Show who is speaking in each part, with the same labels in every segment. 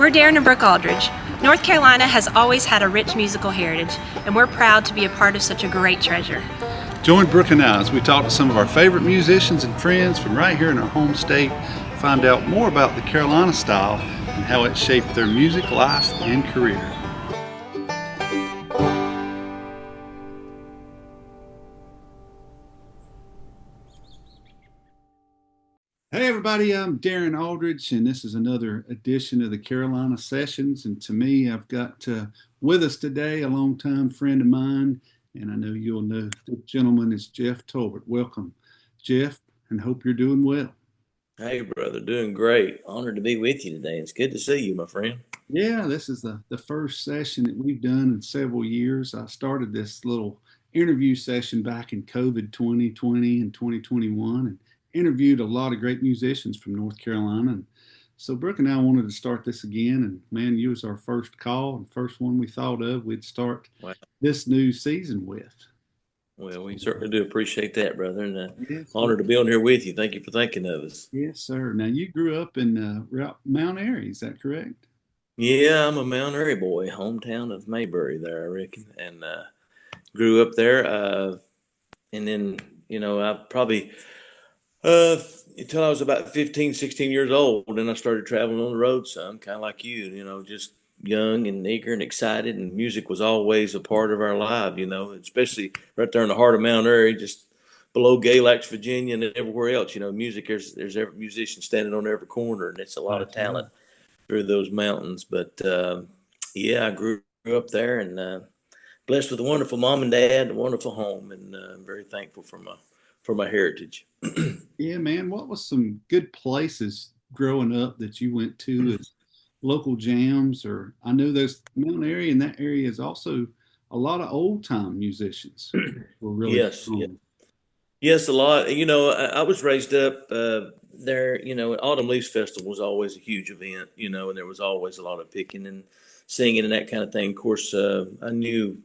Speaker 1: We're Darin and Brooke Aldridge. North Carolina has always had a rich musical heritage, and we're proud to be a part of such a great treasure.
Speaker 2: Join Brooke and I as we talk to some of our favorite musicians and friends from right here in our home state, find out more about the Carolina style and how it shaped their music life and career. Hey everybody, I'm Darin Aldridge, and this is another edition of the Carolina Sessions. And to me, I've got with us today a longtime friend of mine, and I know you'll know the gentleman is Jeff Tolbert. Welcome, Jeff, and hope you're doing well.
Speaker 3: Hey, brother, doing great. Honored to be with you today. It's good to see you, my friend.
Speaker 2: Yeah, this is the first session that we've done in several years. I started this little interview session back in COVID 2020 and 2021 and interviewed a lot of great musicians from North Carolina. And so Brooke and I wanted to start this again. And man, you was our first call and first one we thought of we'd start this new season with.
Speaker 3: Well, we certainly do appreciate that, brother, and
Speaker 2: Yes,
Speaker 3: honored to be on here with you. Thank you for thinking of us.
Speaker 2: Yes, sir. Now you grew up in Mount Airy, is that correct?
Speaker 3: Yeah, I'm a Mount Airy boy, hometown of Mayberry there, I reckon, and grew up there. And then, I probably until I was about 15, 16 years old, and I started traveling on the road some, kind of like you, just young and eager and excited, and music was always a part of our life, especially right there in the heart of Mount Airy, just below Galax, Virginia, and everywhere else. Music, there's every musician standing on every corner, and it's a lot of talent through those mountains. But yeah, I grew up there, and blessed with a wonderful mom and dad, a wonderful home, and I'm very thankful for my heritage.
Speaker 2: Yeah, man. What was some good places growing up that you went to as local jams? Or I know there's Mount Airy, and that area is also a lot of old time musicians were really
Speaker 3: Yes,
Speaker 2: strong.
Speaker 3: yes, a lot. I was raised up there. Autumn Leaves Festival was always a huge event. And there was always a lot of picking and singing and that kind of thing. Of course, I knew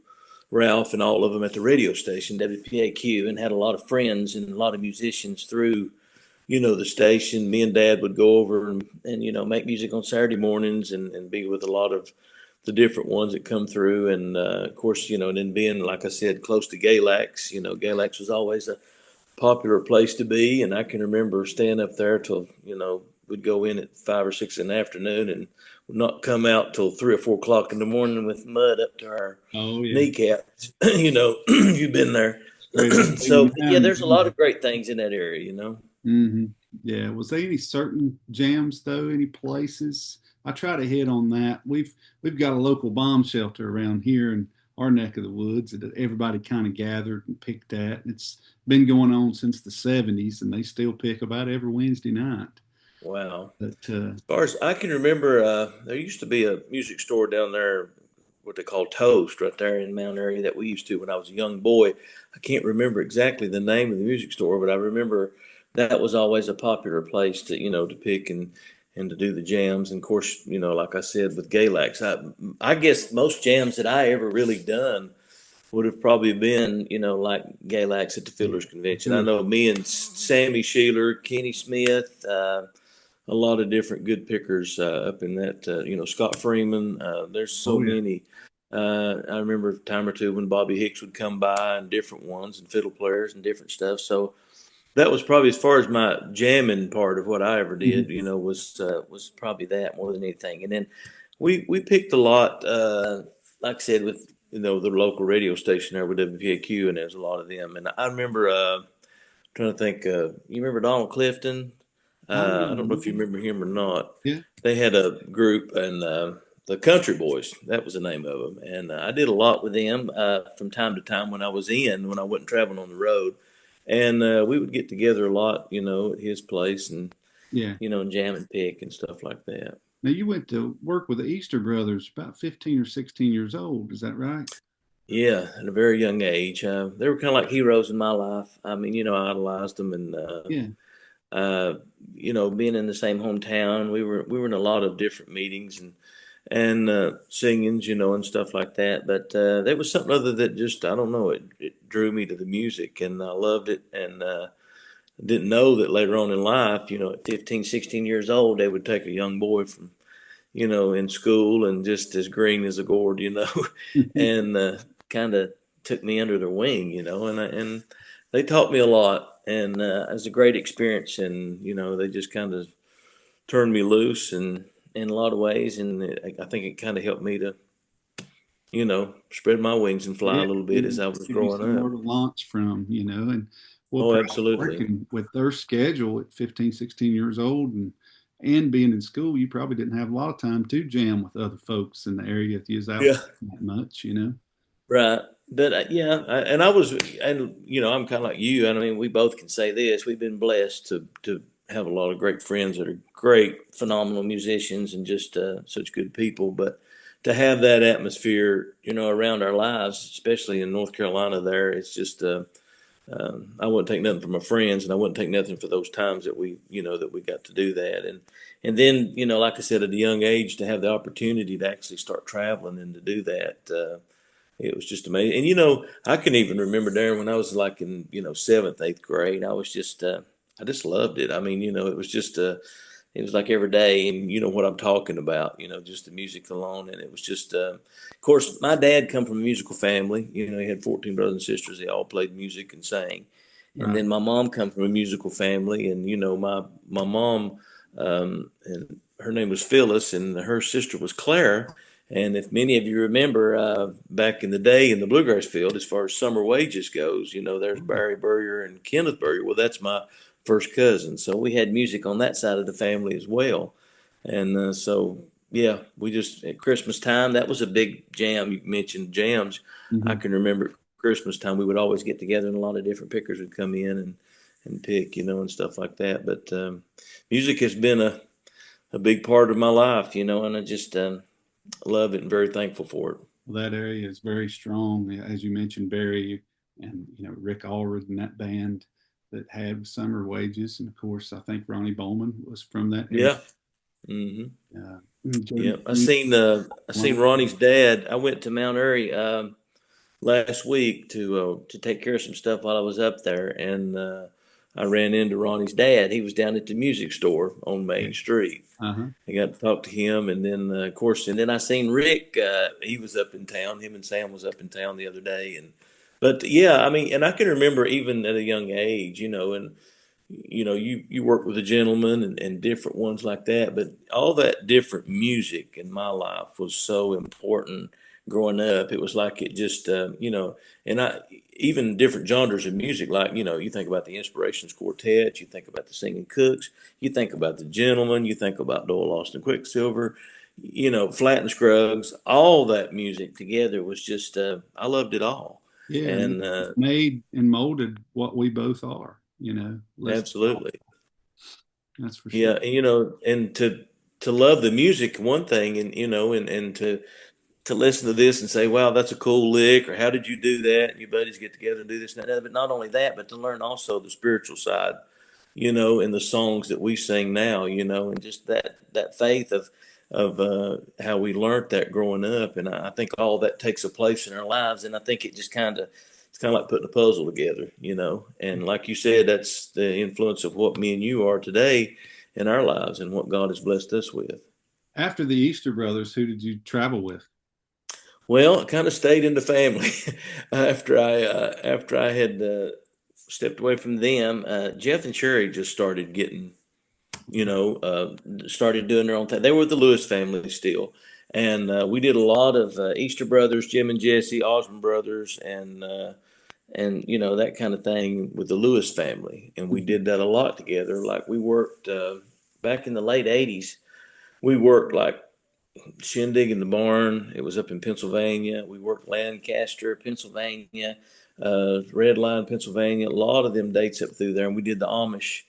Speaker 3: Ralph and all of them at the radio station, WPAQ, and had a lot of friends and a lot of musicians through, the station. Me and Dad would go over and make music on Saturday mornings and be with a lot of the different ones that come through. And of course, and then being, like I said, close to Galax, Galax was always a popular place to be. And I can remember staying up there till, we'd go in at 5 or 6 in the afternoon and would not come out till 3 or 4 o'clock in the morning with mud up to our kneecaps. You've been there. So yeah, there's a lot of great things in that area,
Speaker 2: Mm-hmm. Yeah. Was there any certain jams though? Any places? I try to hit on that. We've got a local bomb shelter around here in our neck of the woods that everybody kind of gathered and picked at. It's been going on since the 70s, and they still pick about every Wednesday night.
Speaker 3: Wow.
Speaker 2: But
Speaker 3: as far as I can remember, there used to be a music store down there, what they call Toast, right there in Mount Airy, that we used to when I was a young boy. I can't remember exactly the name of the music store, but I remember that was always a popular place to, to pick and to do the jams. And of course, like I said, with Galax, I guess most jams that I ever really done would have probably been, like Galax at the Fiddlers Convention. I know me and Sammy Sheeler, Kenny Smith, a lot of different good pickers up in that, Scott Freeman. There's so many. I remember a time or two when Bobby Hicks would come by and different ones and fiddle players and different stuff. So that was probably, as far as my jamming part of what I ever did, was probably that more than anything. And then we picked a lot, like I said, with, the local radio station there with WPAQ, and there's a lot of them. And I remember trying to think, you remember Donald Clifton? I don't know if you remember him or not.
Speaker 2: Yeah.
Speaker 3: They had a group, and the Country Boys, that was the name of them. And I did a lot with them from time to time when I wasn't traveling on the road. And we would get together a lot, at his place and, and jam and pick and stuff like that.
Speaker 2: Now you went to work with the Easter Brothers about 15 or 16 years old. Is that right?
Speaker 3: Yeah, at a very young age. They were kind of like heroes in my life. I mean, I idolized them, and being in the same hometown, we were in a lot of different meetings and singings, and stuff like that. But there was something other that just, I don't know, it drew me to the music, and I loved it, and didn't know that later on in life, at 15, 16 years old, they would take a young boy from in school and just as green as a gourd, and kind of took me under their wing, and they taught me a lot, and it was a great experience, and they just kind of turned me loose and in a lot of ways, and I think it kind of helped me to spread my wings and fly
Speaker 2: Yeah,
Speaker 3: a little bit as I was
Speaker 2: give you
Speaker 3: growing up.
Speaker 2: somewhere to launch from, and well,
Speaker 3: Oh,
Speaker 2: probably
Speaker 3: absolutely.
Speaker 2: working with their schedule at 15, 16 years old and being in school, you probably didn't have a lot of time to jam with other folks in the area if you was out
Speaker 3: Yeah.
Speaker 2: that much.
Speaker 3: Right. But yeah, and I was, and I'm kind of like you. I mean, we both can say this. We've been blessed to have a lot of great friends that are great, phenomenal musicians and just such good people. But to have that atmosphere, around our lives, especially in North Carolina, there, it's just, I wouldn't take nothing from my friends, and I wouldn't take nothing for those times that we got to do that. And then, like I said, at a young age, to have the opportunity to actually start traveling and to do that. It was just amazing. And, I can even remember, Darren, when I was like in, seventh, eighth grade, I just loved it. I mean, it was just, it was like every day. And you know what I'm talking about, just the music alone. And it was just, of course, my dad come from a musical family. He had 14 brothers and sisters. They all played music and sang. And
Speaker 2: Right.
Speaker 3: then my mom come from a musical family. And, my mom, and her name was Phyllis, and her sister was Claire. And if many of you remember, back in the day in the bluegrass field, as far as summer wages goes, there's Barry Burrier and Kenneth Burrier. Well, that's my first cousin. So we had music on that side of the family as well. And so, yeah, we just, at Christmas time, that was a big jam. You mentioned jams. I
Speaker 2: Mhm.
Speaker 3: can remember at Christmas time, we would always get together and a lot of different pickers would come in and pick, and stuff like that. But music has been a big part of my life, and I just, love it and very thankful for it.
Speaker 2: Well, that area is very strong, as you mentioned, Barry and Rick Allred and that band that had summer wages, and of course, I think Ronnie Bowman was from that area.
Speaker 3: Yeah. Hmm.
Speaker 2: Jody
Speaker 3: Yeah. I seen Ronnie's dad. I went to Mount Airy last week to take care of some stuff while I was up there, and I ran into Ronnie's dad. He was down at the music store on Main Street.
Speaker 2: Uh-huh.
Speaker 3: I got to talk to him, and then of course, and then I seen Rick. He was up in town. Him and Sam was up in town the other day, and but yeah, I mean, and I can remember even at a young age, and you work with a gentleman and different ones like that, but all that different music in my life was so important growing up. It was like it just, and I even different genres of music, like you think about the Inspirations Quartet, you think about the Singing Cooks, you think about the Gentlemen, you think about Doyle Austin Quicksilver, Flat and Scruggs, all that music together was just, I loved it all,
Speaker 2: Yeah, and
Speaker 3: and
Speaker 2: it made and molded what we both are. Listen,
Speaker 3: absolutely.
Speaker 2: that's for sure.
Speaker 3: Yeah, and and to love the music, one thing, and and to listen to this and say, "Wow, that's a cool lick," or "How did you do that?" And your buddies get together and do this and that. But not only that, but to learn also the spiritual side, in the songs that we sing now, and just that faith of how we learned that growing up. And I think all that takes a place in our lives, and I think it just it's kind of like putting a puzzle together, And like you said, that's the influence of what me and you are today in our lives and what God has blessed us with.
Speaker 2: After the Easter Brothers, who did you travel with?
Speaker 3: Well, I kind of stayed in the family after I had stepped away from them. Jeff and Sherry just started getting, started doing their own thing. They were the Lewis family still, and we did a lot of Easter Brothers, Jim and Jesse, Osmond Brothers, and that kind of thing with the Lewis family, and we did that a lot together. Like we worked back in the late '80s. We worked like Shindig in the Barn. It was up in Pennsylvania. We worked Lancaster, Pennsylvania, Red Line, Pennsylvania. A lot of them dates up through there, and we did the Amish,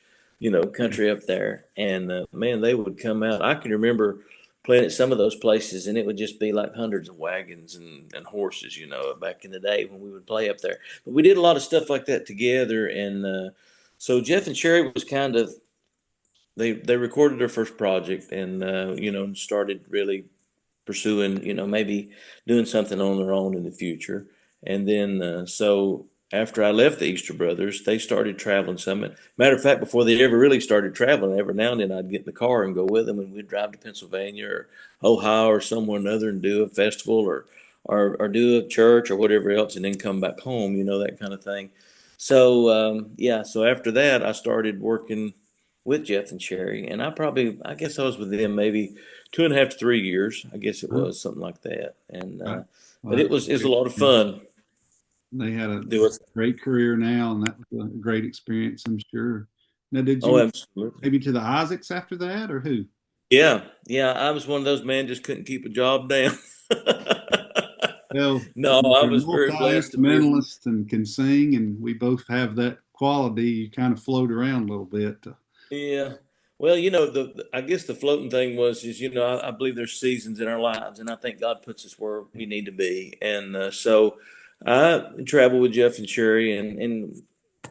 Speaker 3: country up there. And man, they would come out. I can remember playing at some of those places, and it would just be like hundreds of wagons and horses, back in the day when we would play up there. But we did a lot of stuff like that together, and so Jeff and Sherry was kind of they recorded their first project, and started really pursuing, maybe doing something on their own in the future. And then, so after I left the Easter Brothers, they started traveling some. Matter of fact, before they ever really started traveling, every now and then I'd get in the car and go with them, and we'd drive to Pennsylvania or Ohio or somewhere or another and do a festival or do a church or whatever else, and then come back home, that kind of thing. So yeah, so after that, I started working with Jeff and Sherry, and I guess I was with them maybe 2.5 to 3 years. I guess it
Speaker 2: Huh?
Speaker 3: was something like that, and
Speaker 2: Right.
Speaker 3: but
Speaker 2: Well,
Speaker 3: it was a lot of fun.
Speaker 2: they had a
Speaker 3: Do it.
Speaker 2: great career now, and that was a great experience, I'm sure. Now, did
Speaker 3: Oh,
Speaker 2: you
Speaker 3: absolutely.
Speaker 2: maybe to the Isaacs after that, or who?
Speaker 3: Yeah, yeah. I was one of those men just couldn't keep a job down.
Speaker 2: Well,
Speaker 3: No,
Speaker 2: when
Speaker 3: I
Speaker 2: you're
Speaker 3: was very blessed to be able.
Speaker 2: multi-instrumentalist and can sing, and we both have that quality. You kind of float around a little bit.
Speaker 3: Yeah. Well, I guess the floating thing was is I believe there's seasons in our lives, and I think God puts us where we need to be, and so I traveled with Jeff and Sherry, and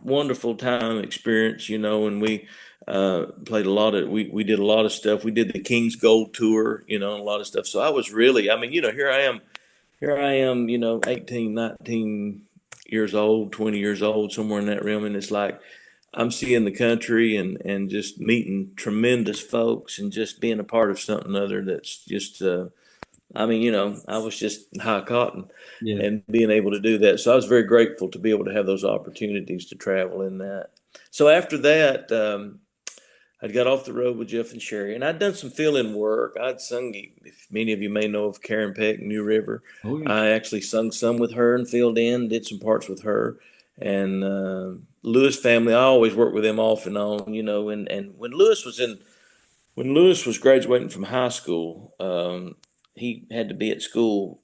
Speaker 3: wonderful time experience, and we played a lot of we did a lot of stuff. We did the King's Gold tour, a lot of stuff. So I was really, I mean, here I am, 18, 19 years old, 20 years old, somewhere in that realm, and it's like I'm seeing the country and just meeting tremendous folks and just being a part of something other that's just I mean, I was just high cotton
Speaker 2: Yeah.
Speaker 3: and being able to do that. So I was very grateful to be able to have those opportunities to travel in that. So after that, I got off the road with Jeff and Sherry, and I'd done some fill-in work. I'd sung, if many of you may know of Karen Peck, New River.
Speaker 2: Oh yeah.
Speaker 3: I actually sung some with her and filled in, did some parts with her. And Lewis family, I always worked with them off and on, and when Lewis was graduating from high school, he had to be at school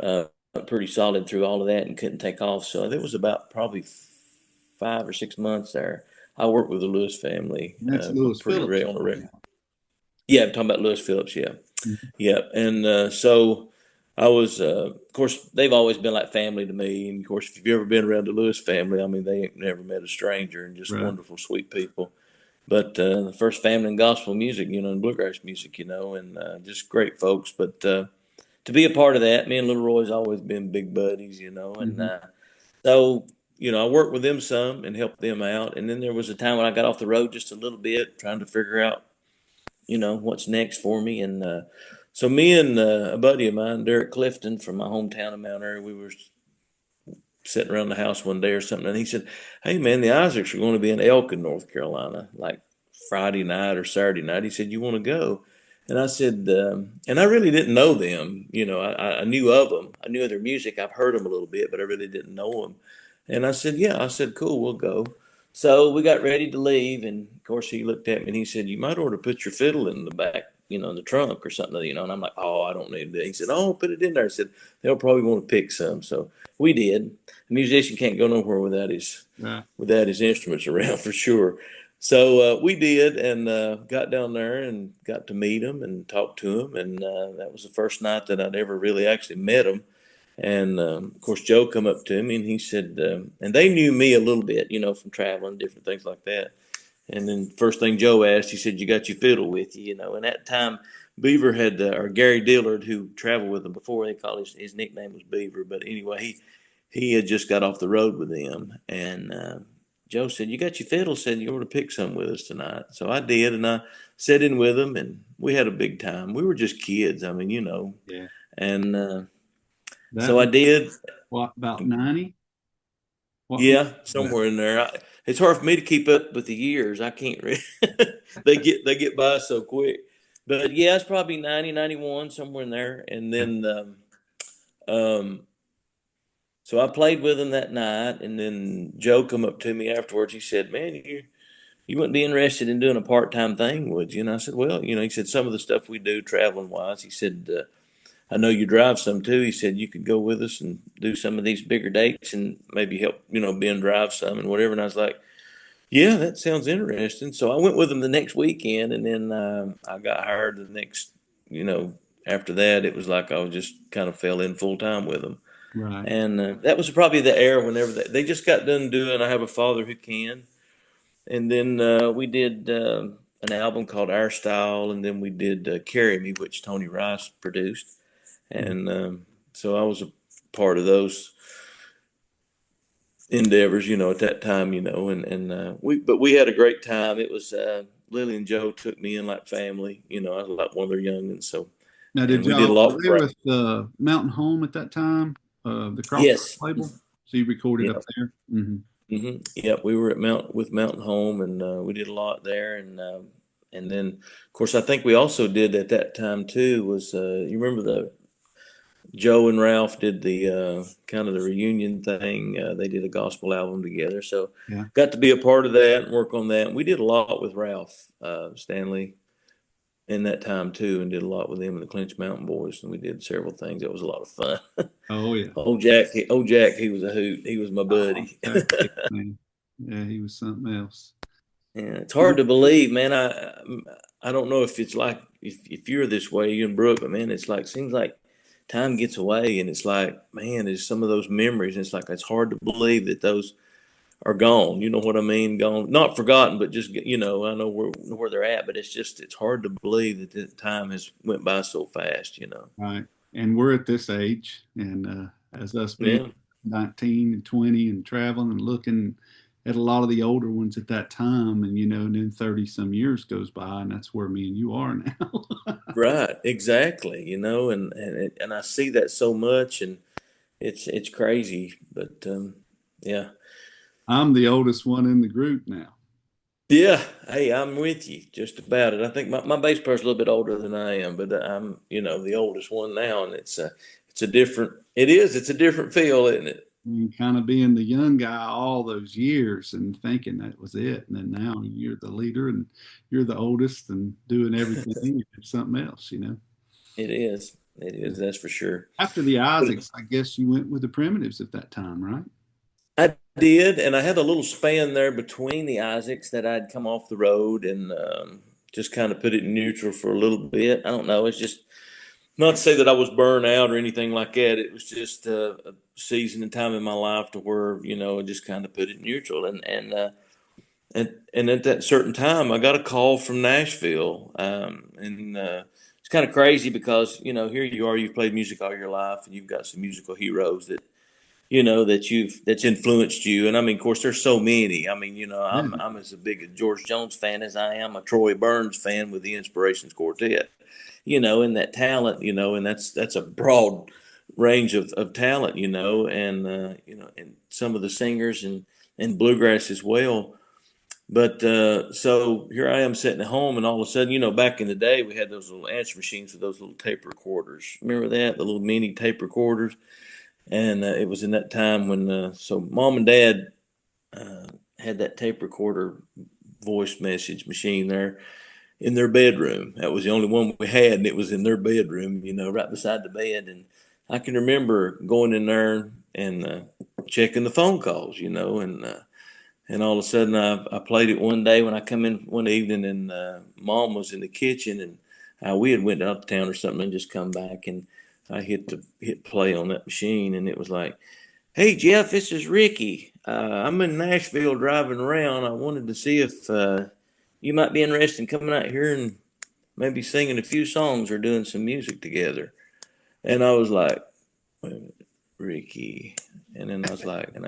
Speaker 3: uh, pretty solid through all of that and couldn't take off. So there was about probably 5 or 6 months there. I worked with the Lewis family
Speaker 2: And that's Lewis
Speaker 3: pretty
Speaker 2: Phillips.
Speaker 3: on a regular. Yeah, I'm talking about Lewis Phillips. Yeah,
Speaker 2: Mhm.
Speaker 3: yeah, and so I was. Of course, they've always been like family to me. And of course, if you've ever been around the Lewis family, I mean, they ain't never met a stranger and just
Speaker 2: Right.
Speaker 3: wonderful, sweet people. But the first family in gospel music, and bluegrass music, and just great folks. But to be a part of that, me and Little Roy's always been big buddies, and
Speaker 2: Mhm.
Speaker 3: so I worked with them some and helped them out. And then there was a time when I got off the road just a little bit, trying to figure out what's next for me. And so me and a buddy of mine, Derek Clifton from my hometown of Mount Airy, we were sitting around the house one day or something, and he said, "Hey man, the Isaacs are going to be in Elkin, North Carolina, like Friday night or Saturday night." He said, "You want to go?" And I said, and I really didn't know them. I knew of them. I knew of their music. I've heard them a little bit, but I really didn't know them. And I said, "Yeah." I said, "Cool, we'll go." So we got ready to leave, and of course he looked at me and he said, "You might ought to put your fiddle in the back, in the trunk or something." And I'm like, "Oh, I don't need that." He said, "Oh, put it in there." I said, "They'll probably want to pick some." So we did. A musician can't go nowhere
Speaker 2: Right.
Speaker 3: without his instruments around for sure. So we did, and got down there and got to meet him and talk to him, and that was the first night that I'd ever really actually met him. And of course, Joe come up to me and he said, and they knew me a little bit, from traveling, different things like that. And then first thing Joe asked, he said, "You got your fiddle with you?" And at that time, Beaver had, or Gary Dillard, who traveled with him before, they call his nickname was Beaver. But anyway, he had just got off the road with them, and Joe said, "You got your fiddle?" Said, "You ought to pick some with us tonight." So I did, and I sat in with him, and we had a big time. We were just kids, I mean,
Speaker 2: Yeah.
Speaker 3: and
Speaker 2: That
Speaker 3: so I
Speaker 2: was
Speaker 3: did.
Speaker 2: what, about 90? What year
Speaker 3: Yeah,
Speaker 2: was that?
Speaker 3: somewhere in there. It's hard for me to keep up with the years. I can't really. They get by so quick. But yeah, it's probably 90, 91, somewhere in there. And
Speaker 2: Yeah.
Speaker 3: then um, so I played with him that night, and then Joe come up to me afterwards. He said, "Man, you wouldn't be interested in doing a part time thing, would you?" And I said, "Well, he said some of the stuff we do traveling wise." He said, "I know you drive some too." He said, "You could go with us and do some of these bigger dates and maybe help, Ben drive some and whatever." And I was like, "Yeah, that sounds interesting." So I went with him the next weekend, and then I got hired the next, you know, after that, it was like I was just kind of fell in full time with them.
Speaker 2: Right.
Speaker 3: And that was probably the era whenever they just got done doing I Have a Father Who Can. And then we did an album called Our Style, and then we did Carry Me, which Tony Rice produced.
Speaker 2: Mhm.
Speaker 3: And so I was a part of those endeavors, at that time, but we had a great time. It was, Lily and Joe took me in like family, I was like one of their youngins. So,
Speaker 2: Now, did
Speaker 3: and we did a
Speaker 2: y'all
Speaker 3: lot
Speaker 2: were
Speaker 3: with
Speaker 2: there
Speaker 3: rap.
Speaker 2: with Mountain Home at that time, the Crossroads
Speaker 3: Yes.
Speaker 2: label? So you recorded up
Speaker 3: Yeah.
Speaker 2: there? Hmm.
Speaker 3: Yep. We were at with Mountain Home, and we did a lot there. And then, of course, I think we also did at that time too was, you remember the Joe and Ralph did the kind of the reunion thing. They did a gospel album together, so
Speaker 2: Yeah.
Speaker 3: got to be a part of that and work on that. And we did a lot with Ralph Stanley in that time too, and did a lot with him and the Clinch Mountain Boys, and we did several things. It was a lot of fun.
Speaker 2: Oh yeah.
Speaker 3: Old Jack, he was a hoot. He was my
Speaker 2: Oh,
Speaker 3: buddy.
Speaker 2: Jack Hick, man. Yeah, he was something else.
Speaker 3: Yeah, it's hard to believe, man. I don't know if it's like if you're this way, you and Brooke, but man, it's like seems like time gets away, and it's like, man, there's some of those memories, and it's like it's hard to believe that those are gone. You know what I mean? Gone, not forgotten, but just I know where they're at, but it's hard to believe that the time has went by so fast.
Speaker 2: Right. And we're at this age, and as us being
Speaker 3: Yeah,
Speaker 2: 19 and 20 and traveling and looking at a lot of the older ones at that time, and and then 30 some years goes by, and that's where me and you are now.
Speaker 3: right, exactly. And I see that so much, and it's crazy, but yeah.
Speaker 2: I'm the oldest one in the group now.
Speaker 3: Yeah, hey, I'm with you just about it. I think my bass player's a little bit older than I am, but I'm, the oldest one now, and it's a different feel, isn't it?
Speaker 2: And kind of being the young guy all those years and thinking that was it. And then now you're the leader and you're the oldest and doing everything. It's something else.
Speaker 3: It is. It
Speaker 2: Yeah.
Speaker 3: is, that's for sure.
Speaker 2: After the
Speaker 3: But
Speaker 2: Isaacs, I guess you went with the Primitives at that time, right?
Speaker 3: I did, and I had a little span there between the Isaacs that I'd come off the road and just kind of put it in neutral for a little bit. I don't know. It's just not to say that I was burned out or anything like that. It was just a season and time in my life to where I just kind of put it neutral, and at that certain time, I got a call from Nashville, and it's kind of crazy because here you are, you've played music all your life, and you've got some musical heroes that that's influenced you. And I mean, of course, there's so many. I mean,
Speaker 2: Yeah.
Speaker 3: I'm as a big a George Jones fan as I am a Troy Burns fan with the Inspirations Quartet. And that talent, and that's a broad range of talent, and some of the singers and bluegrass as well. But so here I am sitting at home, and all of a sudden, back in the day, we had those little answer machines with those little tape recorders. Remember that? The little mini tape recorders. And it was in that time when, so mom and dad had that tape recorder voice message machine there in their bedroom. That was the only one we had, and it was in their bedroom, right beside the bed. And I can remember going in there and checking the phone calls, and all of a sudden I played it one day when I come in one evening, and mom was in the kitchen, and we had went out of town or something and just come back, and I hit play on that machine, and it was like, "Hey Jeff, this is Ricky. I'm in Nashville driving around. I wanted to see if you might be interested in coming out here and maybe singing a few songs or doing some music together." And I was like, "Wait a minute, Ricky," and then I was like, and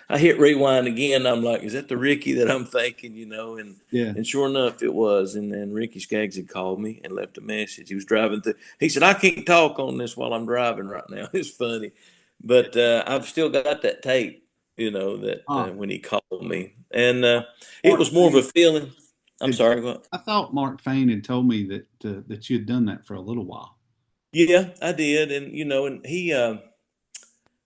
Speaker 3: I hit rewind again. I'm like, is that the Ricky that I'm thinking, And
Speaker 2: Yeah.
Speaker 3: and sure enough, it was. And Ricky Skaggs had called me and left a message. He was driving through. He said, I can't talk on this while I'm driving right now. It's funny, but I've still got that tape, that
Speaker 2: Ah,
Speaker 3: when he called me, and it
Speaker 2: Mark
Speaker 3: was more of a
Speaker 2: Fain
Speaker 3: feeling. I'm
Speaker 2: had,
Speaker 3: sorry. What?
Speaker 2: I thought Mark Fain had told me that you had done that for a little while.
Speaker 3: Yeah, I did, and and he.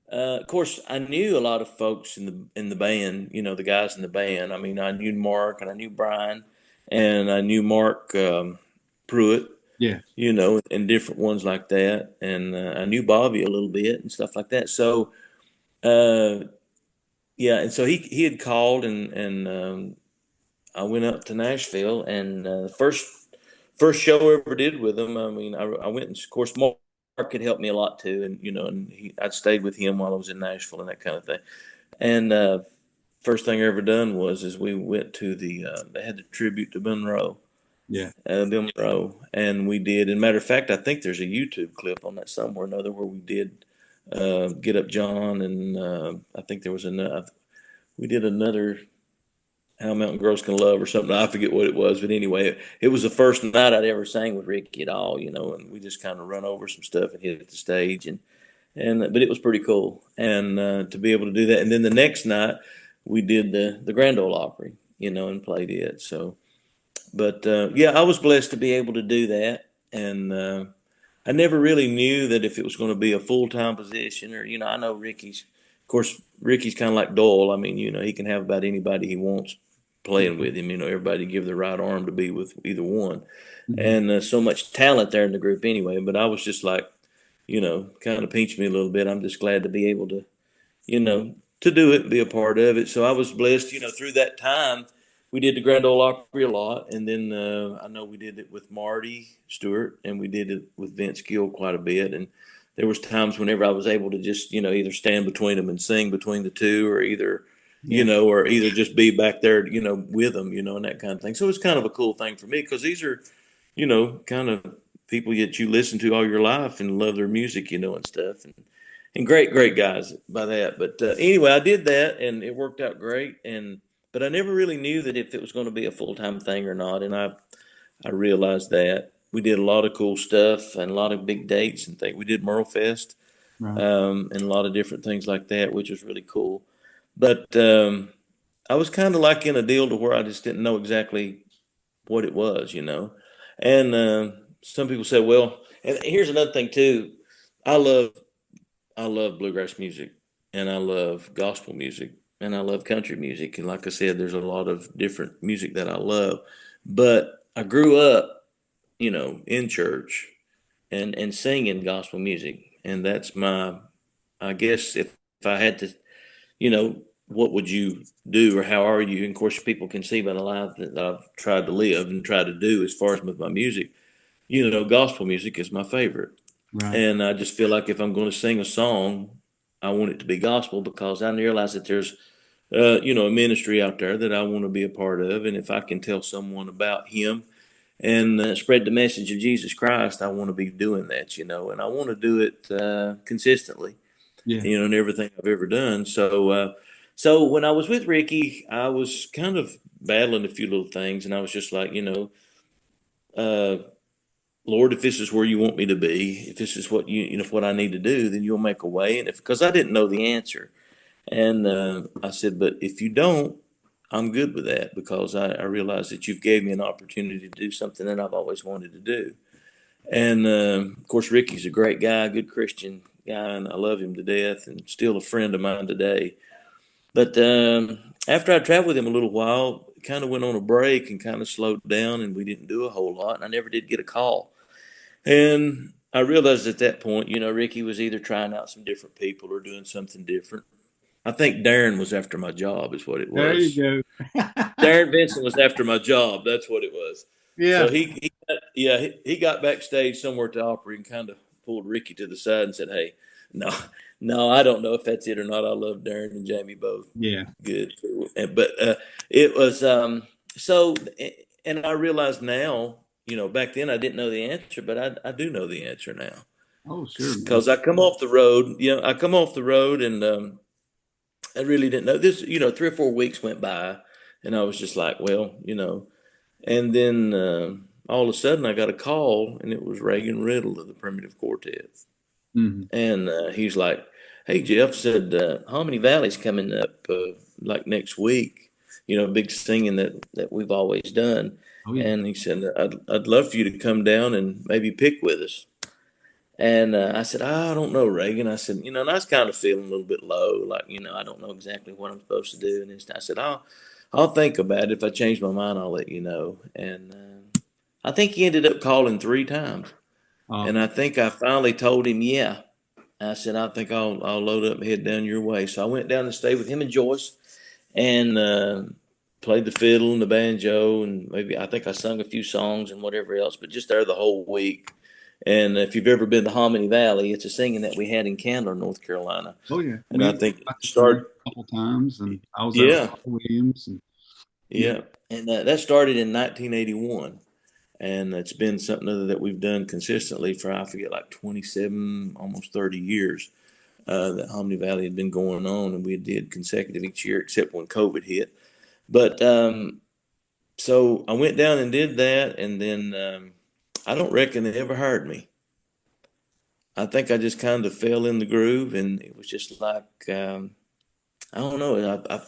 Speaker 3: Of course, I knew a lot of folks in the band. The guys in the band. I mean, I knew Mark and I knew Brian, and I knew Mark Pruitt.
Speaker 2: Yeah.
Speaker 3: And different ones like that. And I knew Bobby a little bit and stuff like that. So, uh, yeah, and so he had called, and I went up to Nashville, and first show I ever did with him. I mean, I went, and of course Mark had helped me a lot too, and I'd stayed with him while I was in Nashville and that kind of thing. And first thing I ever done is we went to they had the tribute to Monroe,
Speaker 2: Yeah.
Speaker 3: Bill Monroe, and we did. And matter of fact, I think there's a YouTube clip on that somewhere or another where we did Get Up John, and I think there was another. We did another How Mountain Girls Can Love or something. I forget what it was, but anyway, it was the first night I'd ever sang with Ricky at all, and we just kind of run over some stuff and hit the stage, and but it was pretty cool, and to be able to do that. And then the next night we did the Grand Ole Opry, and played it. So, but yeah, I was blessed to be able to do that, and I never really knew that if it was going to be a full-time position or, I know of course, Ricky's kind of like Doyle. I mean, he can have about anybody he wants playing with him, everybody give their right arm to be with either one.
Speaker 2: Mhm.
Speaker 3: And so much talent there in the group anyway. But I was just like, kind of pinched me a little bit. I'm just glad to be able to do it and be a part of it. So I was blessed, through that time. We did the Grand Ole Opry a lot, and then I know we did it with Marty Stewart, and we did it with Vince Gill quite a bit. And there was times whenever I was able to just, either stand between them and sing between the two, or
Speaker 2: Yeah.
Speaker 3: or either just be back there, with them, and that kind of thing. So it's kind of a cool thing for me because these are, kind of people that you listen to all your life and love their music, and stuff. And great, great guys by that. But anyway, I did that and it worked out great. But I never really knew that if it was going to be a full time thing or not. And I realized that we did a lot of cool stuff and a lot of big dates and things. We did Merle Fest,
Speaker 2: Right.
Speaker 3: and a lot of different things like that, which was really cool. But I was kind of like in a deal to where I just didn't know exactly what it was. And some people say, well, and here's another thing too. I love I love bluegrass music, and I love gospel music, and I love country music. And like I said, there's a lot of different music that I love. But I grew up, in church and singing gospel music. And that's I guess if I had to, what would you do or how are you? And of course, people can see by the life that I've tried to live and try to do as far as with my music. Gospel music is my favorite.
Speaker 2: Right.
Speaker 3: And I just feel like if I'm going to sing a song, I want it to be gospel because I realize that there's, a ministry out there that I want to be a part of. And if I can tell someone about Him and spread the message of Jesus Christ, I want to be doing that, and I want to do it consistently,
Speaker 2: Yeah.
Speaker 3: in everything I've ever done. So when I was with Ricky, I was kind of battling a few little things, and I was just like, uh, Lord, if this is where you want me to be, if this is what what I need to do, then you'll make a way. And because I didn't know the answer, and I said, but if you don't, I'm good with that because I realize that you've gave me an opportunity to do something that I've always wanted to do. And of course, Ricky's a great guy, good Christian guy, and I love him to death, and still a friend of mine today. But after I traveled with him a little while, kind of went on a break and kind of slowed down, and we didn't do a whole lot. And I never did get a call. And I realized at that point, Ricky was either trying out some different people or doing something different. I think Darin was after my job, is what it
Speaker 2: There
Speaker 3: was.
Speaker 2: you go.
Speaker 3: Darin Vincent was after my job. That's what it was. So
Speaker 2: Yeah.
Speaker 3: he got backstage somewhere at the Opry and kind of pulled Ricky to the side and said, "Hey, no, no, I don't know if that's it or not. I love Darin and Jamie both.
Speaker 2: Yeah.
Speaker 3: Good." But it was so, and I realize now, back then I didn't know the answer, but I do know the answer now
Speaker 2: Oh, sure, man.
Speaker 3: because I come off the road. I come off the road and I really didn't know this. 3 or 4 weeks went by, and I was just like, well, and then all of a sudden I got a call, and it was Reagan Riddle of the Primitive Quartet.
Speaker 2: Hmm.
Speaker 3: And he's like, "Hey, Jeff," said, "Harmony Valley's coming up like next week. Big singing that we've always done."
Speaker 2: Oh, yeah.
Speaker 3: And he said, "I'd love for you to come down and maybe pick with us." And I said, "I don't know, Reagan." I said, and I was kind of feeling a little bit low, like I don't know exactly what I'm supposed to do. And I said, "I'll think about it. If I change my mind, I'll let you know." And I think he ended up calling 3 times.
Speaker 2: Oh,
Speaker 3: And I think I finally told him, yeah. I said, I think I'll load up and head down your way. So I went down and stayed with him and Joyce and played the fiddle and the banjo. And maybe I think I sung a few songs and whatever else, but just there the whole week. And if you've ever been to Hominy Valley, it's a singing that we had in Candler, North Carolina.
Speaker 2: oh, yeah.
Speaker 3: And I
Speaker 2: We
Speaker 3: think it
Speaker 2: got to sing
Speaker 3: started,
Speaker 2: a couple times, and I was there with
Speaker 3: yeah,
Speaker 2: Paul Williams, and yeah.
Speaker 3: yeah. And that started in 1981. And it's been something other that we've done consistently for, I forget, like 27, almost 30 years. that Hominy Valley had been going on, and we did consecutive each year except when COVID hit. But so I went down and did that, and then I don't reckon they ever hired me. I think I just kind of fell in the groove, and it was just like I don't know.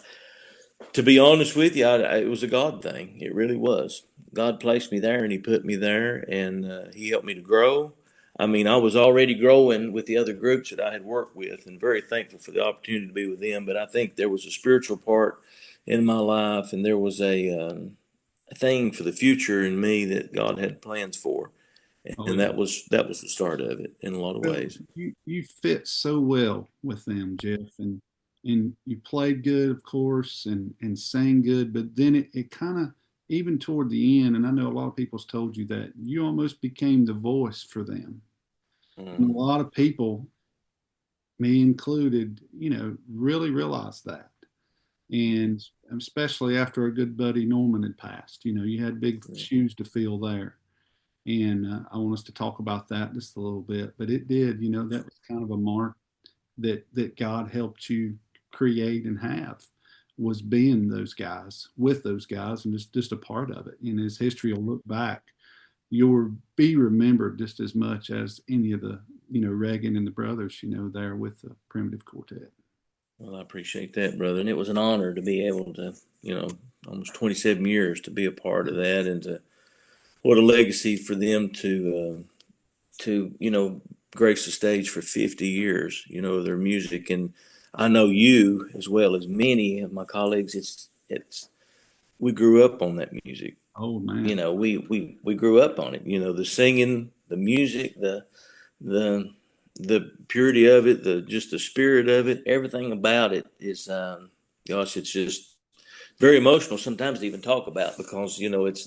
Speaker 3: To be honest with you, it was a God thing. It really was. God placed me there, and He put me there, and He helped me to grow. I mean, I was already growing with the other groups that I had worked with, and very thankful for the opportunity to be with them. But I think there was a spiritual part in my life, and there was a thing for the future in me that God had plans for,
Speaker 2: Oh,
Speaker 3: and
Speaker 2: yeah.
Speaker 3: that was the start of it in a lot of
Speaker 2: Well,
Speaker 3: ways.
Speaker 2: you fit so well with them, Jeff, and you played good, of course, and sang good. But then it kind of, even toward the end, and I know a lot of people's told you that you almost became the voice for them. And a
Speaker 3: Mm,
Speaker 2: lot of people, me included, really realized that. And especially after a good buddy Norman had passed, you had big
Speaker 3: mm,
Speaker 2: shoes to fill there. And I want us to talk about that just a little bit. But it did, that was kind of a mark that God helped you create and have, was being those guys, with those guys, and just a part of it. And as history will look back, you'll be remembered just as much as any of the, Reagan and the brothers, there with the Primitive Quartet.
Speaker 3: well, I appreciate that, brother. And it was an honor to be able to, almost 27 years to be a part of that, and to what a legacy for them to grace the stage for 50 years. Their music, and I know you as well as many of my colleagues. It's we grew up on that music.
Speaker 2: Oh man.
Speaker 3: We grew up on it. The singing, the music, the the purity of it, the spirit of it, everything about it is, gosh, it's just very emotional sometimes to even talk about, because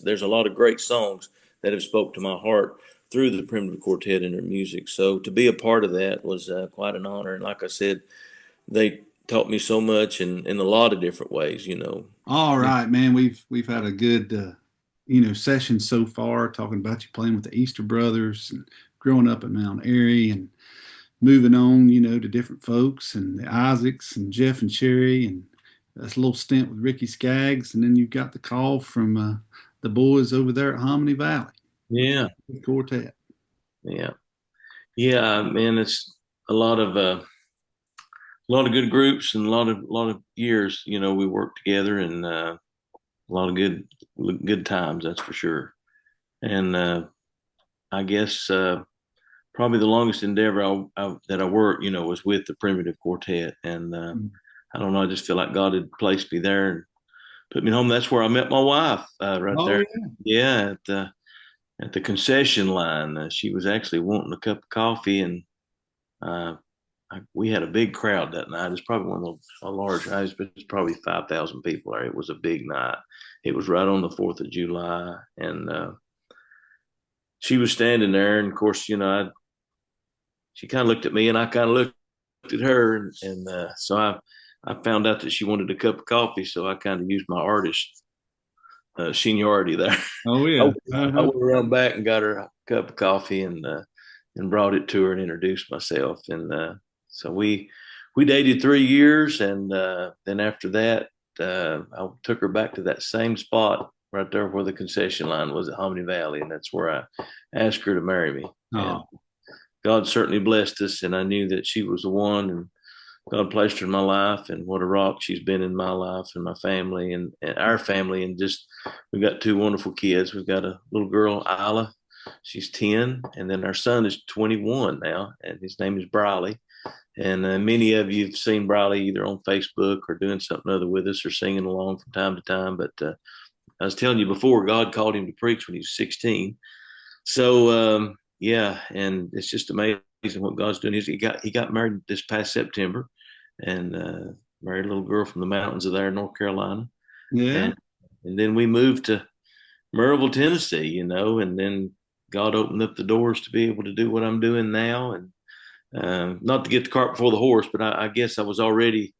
Speaker 3: there's a lot of great songs that have spoke to my heart through the Primitive Quartet and their music. So to be a part of that was quite an honor, and like I said, they taught me so much in a lot of different ways.
Speaker 2: All right, man. We've had a good session so far, talking about you playing with the Easter Brothers and growing up at Mount Airy and moving on, to different folks and the Isaacs and Jeff and Sherry, and that's a little stint with Ricky Skaggs, and then you got the call from the boys over there at Hominy Valley
Speaker 3: Yeah,
Speaker 2: Quartet.
Speaker 3: yeah, yeah, man. It's a lot of good groups and a lot of years. We worked together, and a lot of good times. That's for sure. And I guess probably the longest endeavor that I worked, was with the Primitive Quartet, and I don't know. I just feel like God had placed me there and put me home. That's where I met my wife, right
Speaker 2: Oh
Speaker 3: there.
Speaker 2: yeah.
Speaker 3: Yeah, at the concession line. She was actually wanting a cup of coffee, and uh, we had a big crowd that night. It's probably one of those a large. It's probably 5,000 people there. It was a big night. It was right on the 4th of July, and she was standing there, and of course, she kind of looked at me, and I kind of looked at her, and so I found out that she wanted a cup of coffee, so I kind of used my artist seniority there.
Speaker 2: Oh
Speaker 3: I,
Speaker 2: yeah.
Speaker 3: I
Speaker 2: Uh-huh.
Speaker 3: went around back and got her a cup of coffee, and brought it to her and introduced myself, and so we dated 3 years, and then after that, I took her back to that same spot right there where the concession line was at Hominy Valley, and that's where I asked her to marry me. And
Speaker 2: Oh,
Speaker 3: God certainly blessed us, and I knew that she was the one, and God placed her in my life, and what a rock she's been in my life and my family, and our family. And just, we've got two wonderful kids. We've got a little girl, Isla. She's 10. And then our son is 21 now, and his name is Briley. And many of you have seen Briley either on Facebook or doing something other with us or singing along from time to time. But I was telling you before, God called him to preach when he was 16. So yeah, and it's just amazing what God's doing. He got married this past September, and married a little girl from the mountains of there in North Carolina,
Speaker 2: yeah.
Speaker 3: and then we moved to Maryville, Tennessee. And then God opened up the doors to be able to do what I'm doing now, and not to get the cart before the horse, but I guess I was already,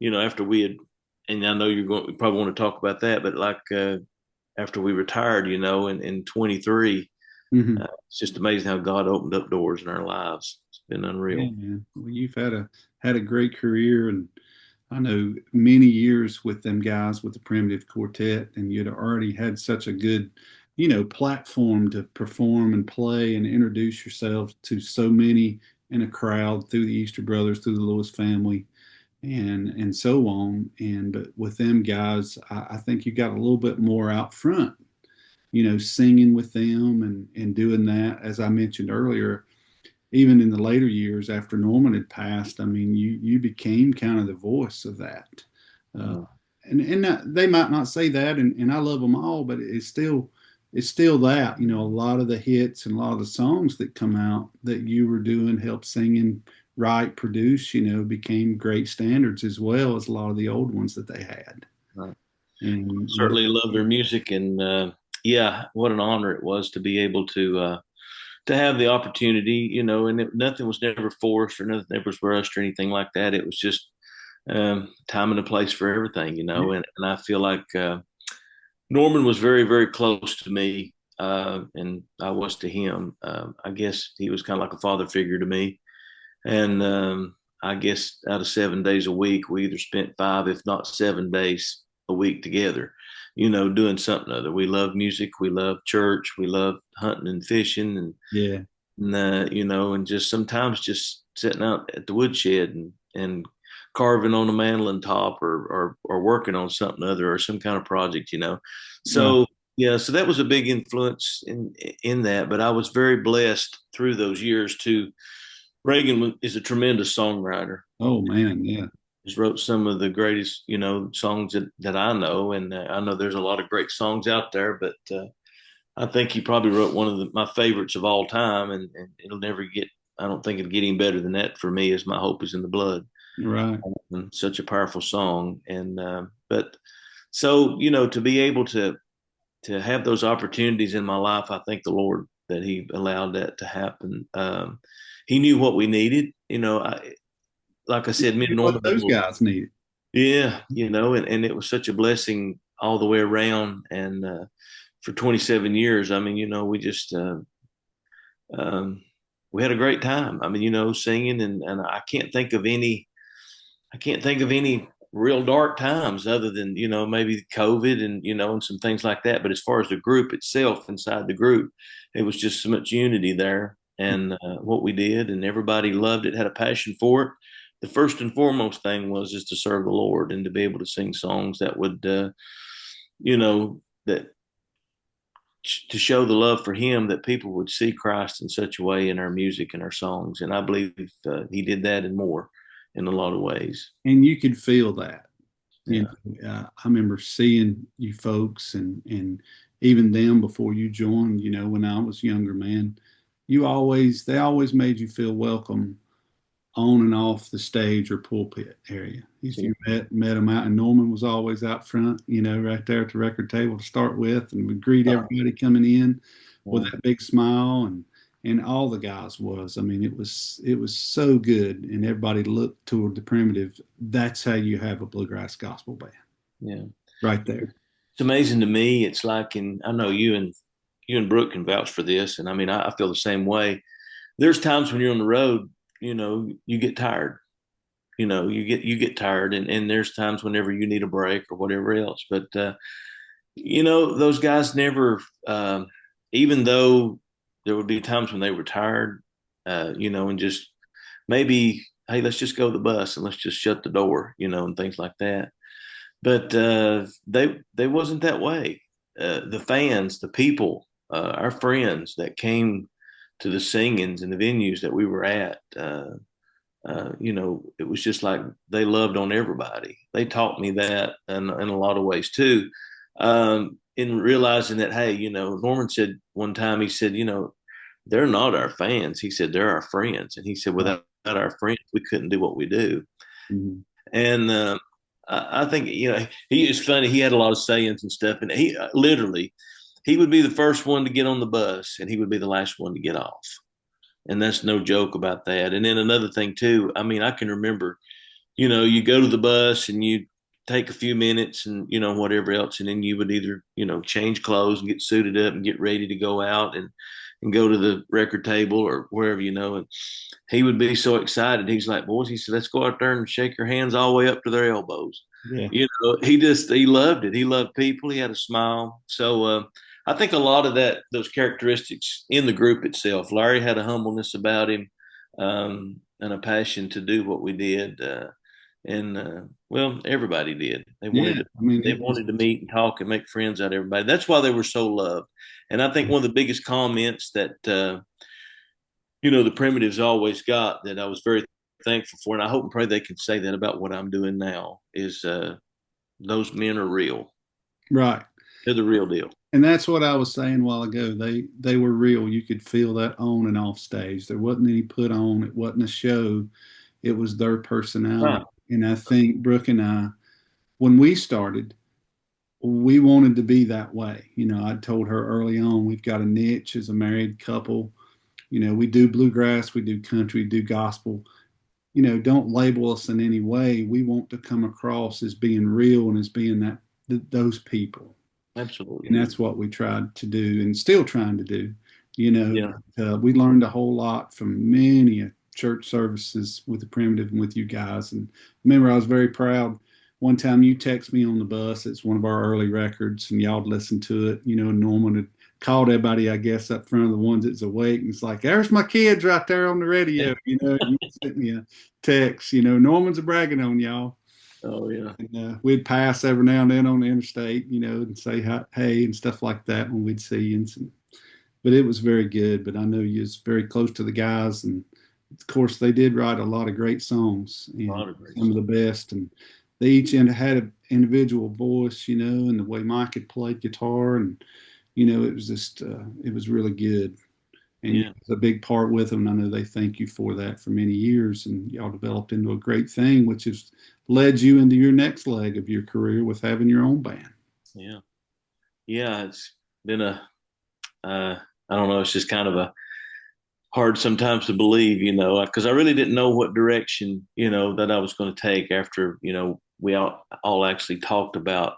Speaker 3: after we had, and I know we probably want to talk about that, but like after we retired, in 23.
Speaker 2: Hmm.
Speaker 3: It's just amazing how God opened up doors in our lives. been unreal.
Speaker 2: Yeah, man. Well, you've had a great career, and I know many years with them guys with the Primitive Quartet, and you'd already had such a good, platform to perform and play and introduce yourself to so many in a crowd through the Easter Brothers, through the Lewis family, and so on. And but with them guys, I think you got a little bit more out front, singing with them and doing that. As I mentioned earlier, even in the later years after Norman had passed, I mean, you became kind of the voice of that. Uh,
Speaker 3: Mm.
Speaker 2: and they might not say that, and I love them all, but it's still that, a lot of the hits and a lot of the songs that come out that you were doing, help singing, write, produce, became great standards as well as a lot of the old ones that they had.
Speaker 3: Right.
Speaker 2: And
Speaker 3: Certainly love their music, and yeah, what an honor it was to be able to have the opportunity, and nothing was never forced or nothing ever was rushed or anything like that. It was just time and a place for everything, and I feel like Norman was very, very close to me, and I was to him. I guess he was kind of like a father figure to me. And I guess out of 7 days a week, we either spent 5, if not 7 days a week together, doing something or other. We love music, we love church, we love hunting and fishing,
Speaker 2: yeah,
Speaker 3: and just sometimes just sitting out at the woodshed and carving on a mandolin top or working on something other or some kind of project.
Speaker 2: right.
Speaker 3: So yeah, so that was a big influence in that. But I was very blessed through those years too. Reagan is a tremendous songwriter.
Speaker 2: Oh man, yeah.
Speaker 3: He's wrote some of the greatest, songs that I know, and I know there's a lot of great songs out there. But I think he probably wrote one of my favorites of all time, and it'll never get. I don't think it'll get any better than that for me. As My Hope Is in the Blood,
Speaker 2: Right.
Speaker 3: and such a powerful song. And but so to be able to have those opportunities in my life, I thank the Lord that He allowed that to happen. He knew what we needed. Like I said, me and
Speaker 2: What
Speaker 3: Norman had a
Speaker 2: those
Speaker 3: little,
Speaker 2: guys needed.
Speaker 3: yeah, and it was such a blessing all the way around. And for 27 years, I mean, we just um, we had a great time. I mean, singing, and I can't think of any real dark times other than, maybe COVID and some things like that. But as far as the group itself, inside the group, it was just so much unity there, and what we did, and everybody loved it, had a passion for it. The first and foremost thing was just to serve the Lord and to be able to sing songs that would, that to show the love for Him, that people would see Christ in such a way in our music and our songs. And I believe He did that and more in a lot of ways.
Speaker 2: And you could feel that.
Speaker 3: Yeah.
Speaker 2: I remember seeing you folks and even them before you joined, when I was younger, man, they always made you feel welcome on and off the stage or pulpit area. If you met them out, and Norman was always out front, right there at the record table to start with, and would greet everybody coming in with that big smile, and all the guys was. I mean, it was so good, and everybody looked toward the Primitive. That's how you have a bluegrass gospel band,
Speaker 3: Yeah.
Speaker 2: right there.
Speaker 3: It's amazing to me. It's like, I know you and Brooke can vouch for this. And I mean, I feel the same way. There's times when you're on the road, you get tired, you get tired, and there's times whenever you need a break or whatever else. But, those guys never, even though there would be times when they were tired, and just maybe, hey, let's just go to the bus and let's just shut the door, and things like that. But they wasn't that way. The fans, the people, our friends that came to the singings and the venues that we were at, it was just like they loved on everybody. They taught me that in a lot of ways too. In realizing that, hey, Norman said one time, he said, they're not our fans. He said, they're our friends. And he said, without our friends, we couldn't do what we do.
Speaker 2: Mm-hmm.
Speaker 3: And I think, he is funny. He had a lot of sayings and stuff. And he literally, he would be the first one to get on the bus and he would be the last one to get off. And that's no joke about that. And then another thing too, I mean, I can remember, you go to the bus and you take a few minutes and, whatever else. And then you would either, change clothes and get suited up and get ready to go out. And and go to the record table or wherever, and he would be so excited. He's like, boys, he said, let's go out there and shake your hands all the way up to their elbows.
Speaker 2: Yeah.
Speaker 3: He loved it. He loved people. He had a smile. So I think a lot of those characteristics in the group itself. Larry had a humbleness about him, and a passion to do what we did. Well, everybody did. They wanted to meet and talk and make friends out of everybody. That's why they were so loved. And I think one of the biggest comments that the Primitives always got, that I was very thankful for, and I hope and pray they can say that about what I'm doing now, is those men are real.
Speaker 2: Right.
Speaker 3: They're the real deal.
Speaker 2: And that's what I was saying a while ago. They were real. You could feel that on and off stage. There wasn't any put on. It wasn't a show. It was their personality. Right. And I think Brooke and I, when we started, we wanted to be that way. I told her early on, we've got a niche as a married couple. We do bluegrass, we do country, do gospel. Don't label us in any way. We want to come across as being real and as being those people.
Speaker 3: Absolutely.
Speaker 2: And that's what we tried to do and still trying to do. We learned a whole lot from many church services with the Primitive and with you guys. And remember, I was very proud. One time you text me on the bus. It's one of our early records, and y'all listened to it. Norman had called everybody, I guess, up front of the ones that's awake, and it's like, there's my kids right there on the radio. You sent me a text. Norman's a bragging on y'all.
Speaker 3: Oh yeah.
Speaker 2: And we'd pass every now and then on the interstate, and say hey and stuff like that when we'd see you. But it was very good. But I know you was very close to the guys, and of course they did write a lot of great songs, some of the best, and they each had an individual voice, and the way Mike had played guitar, and it was just it was really good. And it was a big part with them. And I know they thank you for that for many years, and y'all developed into a great thing, which has led you into your next leg of your career with having your own band.
Speaker 3: Yeah, it's been I don't know, it's just kind of a hard sometimes to believe, because I really didn't know what direction, that I was going to take after, we all actually talked about,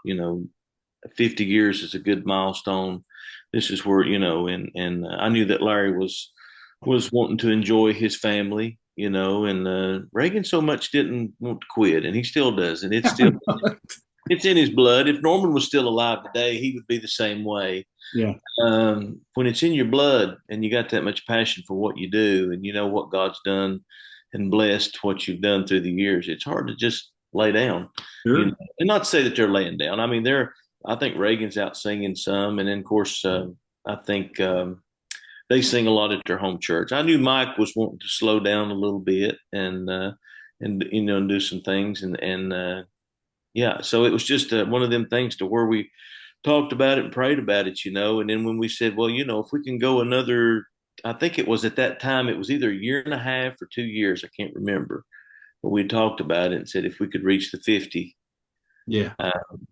Speaker 3: 50 years is a good milestone. This is where, and I knew that Larry was wanting to enjoy his family, and Reagan so much didn't want to quit, and he still doesn't. It's still, it's in his blood. If Norman was still alive today, he would be the same way.
Speaker 2: Yeah.
Speaker 3: When it's in your blood and you got that much passion for what you do, and what God's done and blessed what you've done through the years, it's hard to just lay down.
Speaker 2: Sure.
Speaker 3: And not to say that they're laying down. I mean, I think Reagan's out singing some, and then of course, I think they sing a lot at their home church. I knew Mike was wanting to slow down a little bit and do some things, and so it was just one of them things to where we talked about it and prayed about it, and then when we said, well, if we can go another, I think it was at that time, it was either a year and a half or 2 years, I can't remember, but we talked about it and said if we could reach the 50.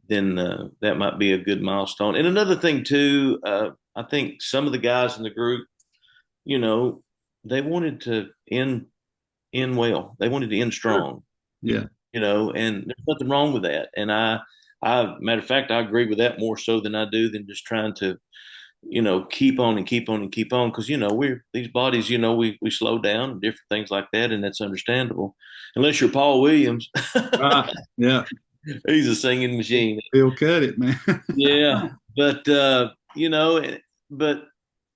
Speaker 3: Then that might be a good milestone. And another thing too, I think some of the guys in the group, they wanted to end well. They wanted to end strong.
Speaker 2: Yeah.
Speaker 3: And there's nothing wrong with that. And I matter of fact, I agree with that more so than I do than just trying to, keep on and keep on and keep on. Cause these bodies, we slow down and different things like that. And that's understandable unless you're Paul Williams.
Speaker 2: Yeah.
Speaker 3: He's a singing machine.
Speaker 2: He'll cut it, man.
Speaker 3: Yeah. But,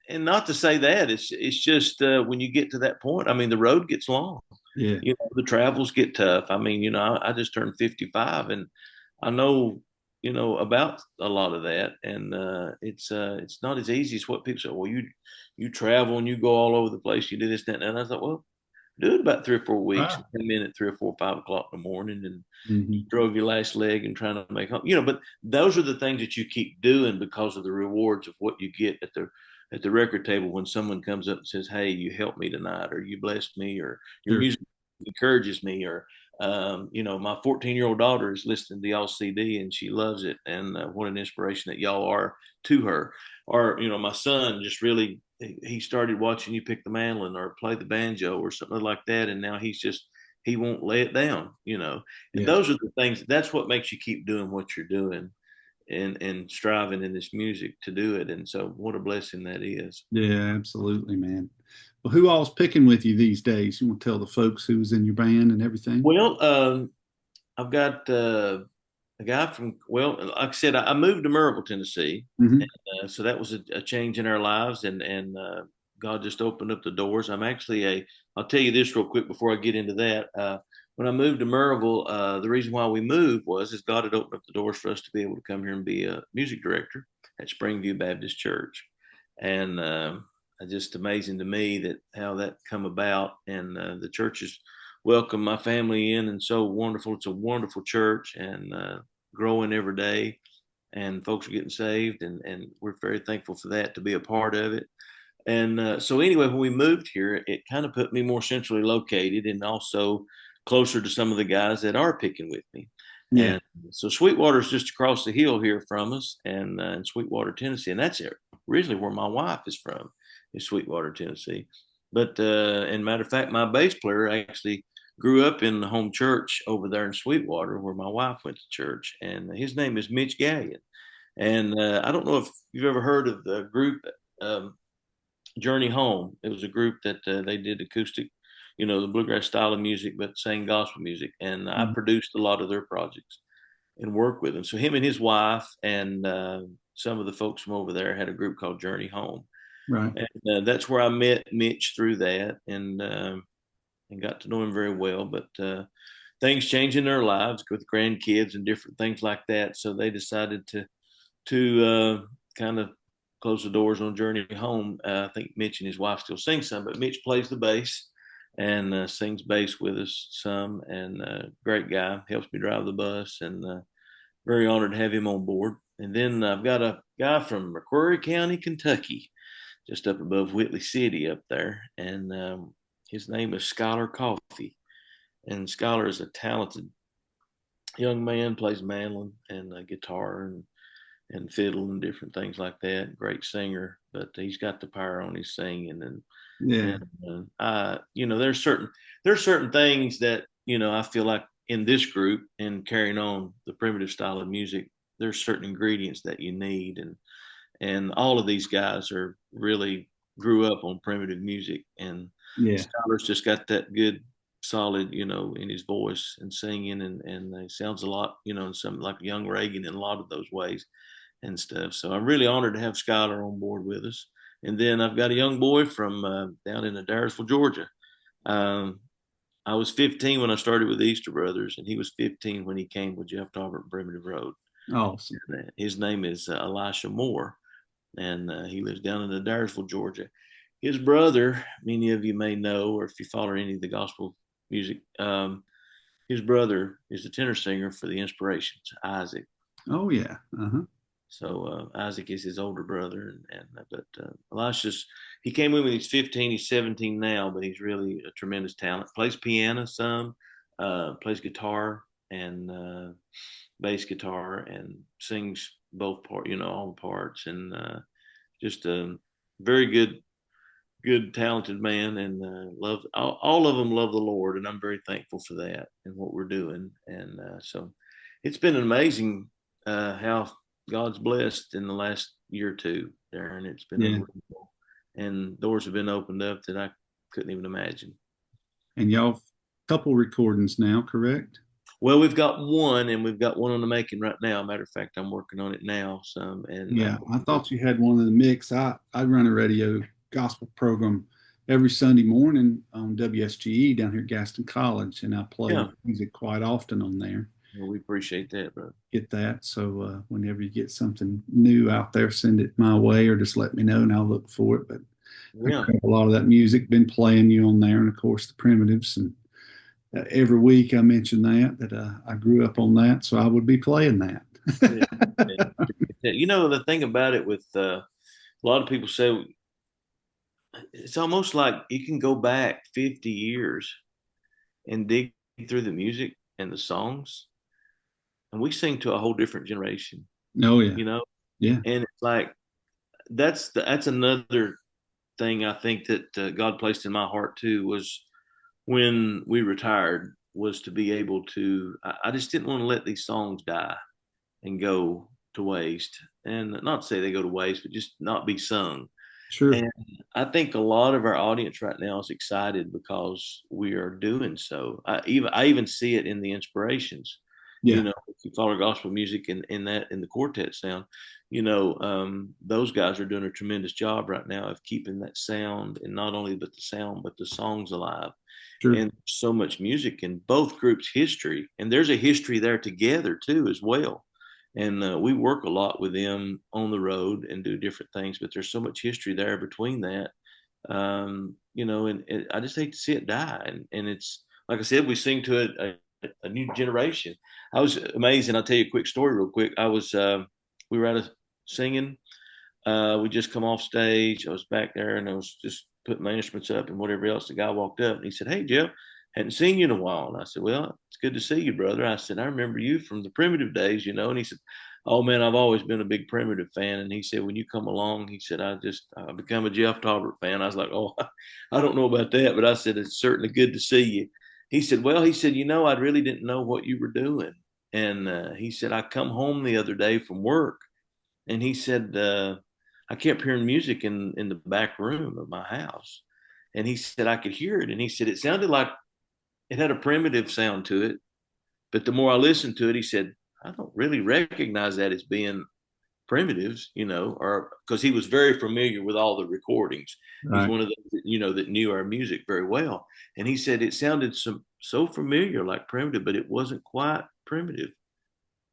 Speaker 3: and not to say that it's just, when you get to that point, I mean, the road gets long.
Speaker 2: Yeah.
Speaker 3: The travels get tough. I mean, I just turned 55 and I know, about a lot of that. And, it's not as easy as what people say. Well, you travel and you go all over the place. You do this, that, and I thought, well, do it about 3 or 4 weeks, and come in at 3 or 4, 5 o'clock in the morning, and you drove your last leg and trying to make home. But those are the things that you keep doing because of the rewards of what you get at the record table when someone comes up and says, "Hey, you helped me tonight," or "You blessed me," or "Your music encourages me," or my 14-year-old daughter is listening to y'all's CD and she loves it, and what an inspiration that y'all are to her. Or my son just really, he started watching you pick the mandolin or play the banjo or something like that, and now he won't lay it down. And those are the things. That's what makes you keep doing what you're doing. and striving in this music to do it. And so what a blessing that is.
Speaker 2: Yeah, absolutely, man. Well, who all's picking with you these days? You want to tell the folks who's in your band and everything?
Speaker 3: Well, I've got a guy from, well, like I said, I moved to Murrayville, Tennessee.
Speaker 2: Hmm.
Speaker 3: So that was a change in our lives, and God just opened up the doors. I'll tell you this real quick before I get into that. When I moved to Murrayville, the reason why we moved is God had opened up the doors for us to be able to come here and be a music director at Springview Baptist Church. And it's just amazing to me that how that come about, and the church has welcomed my family in, and so wonderful. It's a wonderful church, and growing every day, and folks are getting saved, and we're very thankful for that, to be a part of it. And so anyway, when we moved here, it kind of put me more centrally located, and also closer to some of the guys that are picking with me.
Speaker 2: Yeah.
Speaker 3: And so Sweetwater is just across the hill here from us, and in Sweetwater, Tennessee, and that's originally where my wife is from, is Sweetwater, Tennessee. But and matter of fact, my bass player actually grew up in the home church over there in Sweetwater, where my wife went to church, and his name is Mitch Gallion. And I don't know if you've ever heard of the group um, Journey Home. It was a group that they did acoustic, the bluegrass style of music, but sang gospel music. And I
Speaker 2: Mhm.
Speaker 3: produced a lot of their projects and worked with them. So him and his wife and some of the folks from over there had a group called Journey Home.
Speaker 2: Right.
Speaker 3: And that's where I met Mitch through that, and got to know him very well. But things change in their lives with grandkids and different things like that. So they decided to kind of close the doors on Journey Home. I think Mitch and his wife still sing some, but Mitch plays the bass and sings bass with us some. And great guy, helps me drive the bus, and very honored to have him on board. And then I've got a guy from McCreary County, Kentucky, just up above Whitley City up there, and his name is Skylar Coffey. And Skylar is a talented young man, plays mandolin and guitar and fiddle and different things like that. Great singer, but he's got the power on his singing.
Speaker 2: Yeah.
Speaker 3: There's certain things that I feel like in this group and carrying on the primitive style of music, there's certain ingredients that you need, and all of these guys are really grew up on primitive music, and
Speaker 2: Yeah.
Speaker 3: Skylar's just got that good solid in his voice and singing, and he sounds a lot in some like young Reagan in a lot of those ways and stuff. So I'm really honored to have Skylar on board with us. And then I've got a young boy from down in Darisville, Georgia. um, I was 15 when I started with the Easter Brothers, and he was 15 when he came with Jeff Tolbert and Primitive Road.
Speaker 2: Awesome.
Speaker 3: His name is Elisha Moore, and he lives down in Darisville, Georgia. His brother, many of you may know, or if you follow any of the gospel music, his brother is the tenor singer for the Inspirations, Isaac.
Speaker 2: Oh yeah. Uh-huh.
Speaker 3: So Isaac is his older brother, but Elisha's he came in when he's 15. He's 17 now, but he's really a tremendous talent. Plays piano some, plays guitar and bass guitar, and sings both part, all the parts, and just a very good talented man, and love all of them love the Lord, and I'm very thankful for that and what we're doing. And so it's been amazing how God's blessed in the last year or two, Darin. It's been
Speaker 2: Yeah.
Speaker 3: unbelievable, and doors have been opened up that I couldn't even imagine.
Speaker 2: And y'all couple recordings now, correct?
Speaker 3: Well, we've got one, and we've got one on the making right now. Matter of fact, I'm working on it now some, and
Speaker 2: Yeah. I thought you had one in the mix. I run a radio gospel program every Sunday morning on WSGE down here at Gaston College, and I play
Speaker 3: yeah,
Speaker 2: music quite often on there.
Speaker 3: well, we appreciate that, bro.
Speaker 2: Get that. So whenever you get something new out there, send it my way or just let me know and I'll look for it. But I
Speaker 3: Yeah.
Speaker 2: a lot of that music, been playing you on there, and of course the primitives. And every week I mention that I grew up on that, so I would be playing that.
Speaker 3: Yeah. The thing about it with a lot of people say it's almost like you can go back 50 years and dig through the music and the songs, and we sing to a whole different generation,
Speaker 2: Oh yeah,
Speaker 3: you know,
Speaker 2: yeah,
Speaker 3: and it's like that's another thing I think that God placed in my heart too, was when we retired, was to be able to I just didn't want to let these songs die and go to waste, and not to say they go to waste, but just not be sung.
Speaker 2: Sure.
Speaker 3: And I think a lot of our audience right now is excited because we are doing so. I even see it in the inspirations.
Speaker 2: Yeah.
Speaker 3: If you follow gospel music in the quartet sound, those guys are doing a tremendous job right now of keeping that sound, and not only but the sound, but the songs alive.
Speaker 2: Sure.
Speaker 3: And so much music in both groups' history, and there's a history there together too as well. And we work a lot with them on the road and do different things, but there's so much history there between that. And I just hate to see it die. And it's like I said, we sing to a new generation. I was amazed, and I'll tell you a quick story real quick. We were singing. We just come off stage. I was back there, and I was just putting my instruments up and whatever else. The guy walked up and he said, "Hey, Jeff, hadn't seen you in a while." And I said, "Well, it's good to see you, brother." I said, "I remember you from the Primitive days, you know." And he said, "Oh man, I've always been a big Primitive fan." And he said, "When you come along," he said, I become a Jeff Tolbert fan." I was like, "Oh, I don't know about that," but I said, "It's certainly good to see you." He said, "Well," he said, "I really didn't know what you were doing." And he said, "I come home the other day from work," and he said, "I kept hearing music in the back room of my house." And he said, "I could hear it." And he said, "It sounded like it had a primitive sound to it. But the more I listened to it," he said, "I don't really recognize that as being primitives, or because he was very familiar with all the recordings. He's
Speaker 2: Right.
Speaker 3: one of those that knew our music very well. And he said it sounded so familiar, like primitive, but it wasn't quite primitive,